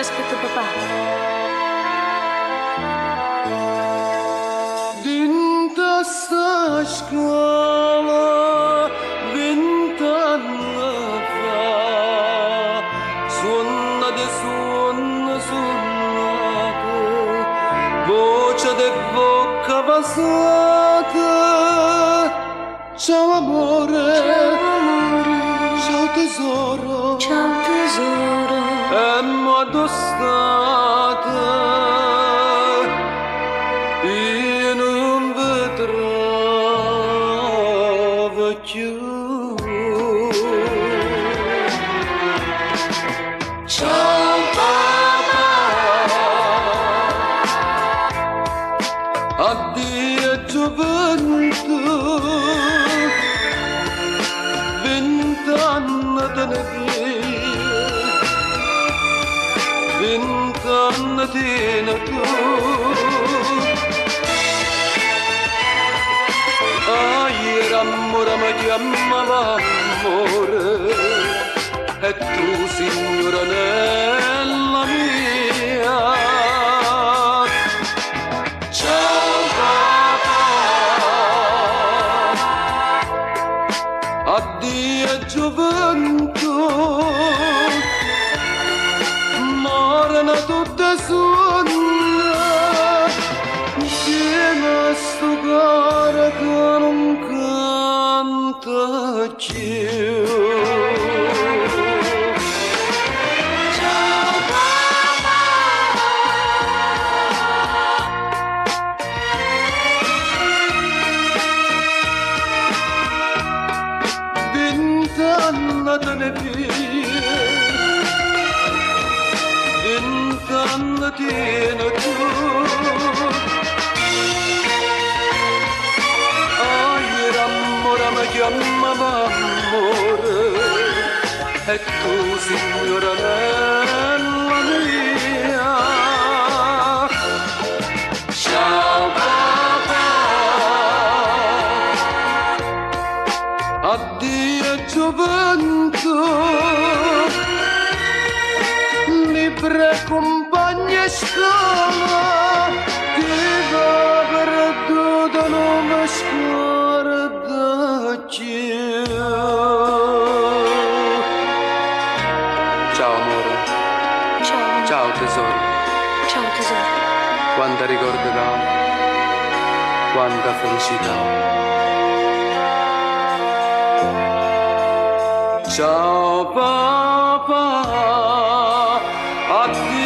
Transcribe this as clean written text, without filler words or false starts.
Aspetto papà. Dinta sta scuola, 20 anni fa, suonate, voce di bocca passata. Ciao amore, ciao tesoro, Ciao tesoro. ma dove state? Io non vi trovo più. Ciao papà, addio gioventù, 20 anni te ne via, 20 anni te ne tu. Ieri amore mi chiamava amore, e tu signoranella mia. Ciao papà, addio gioventù, morena tutte sonne, insieme a sto cuore che non canta più. Ciao papà. 20 anni te ne via, 20 anni te ne tu. Ieri amore mi chiamava amore, e tu signoranella mia. Ciao papà, addio gioventù, libere compagne scuola, che va perduta non mi scorda più. Ciao amore, Ciao. ciao tesoro, Ciao tesoro. quanta ricordo caro, quanta felicità. Ciao papà, addio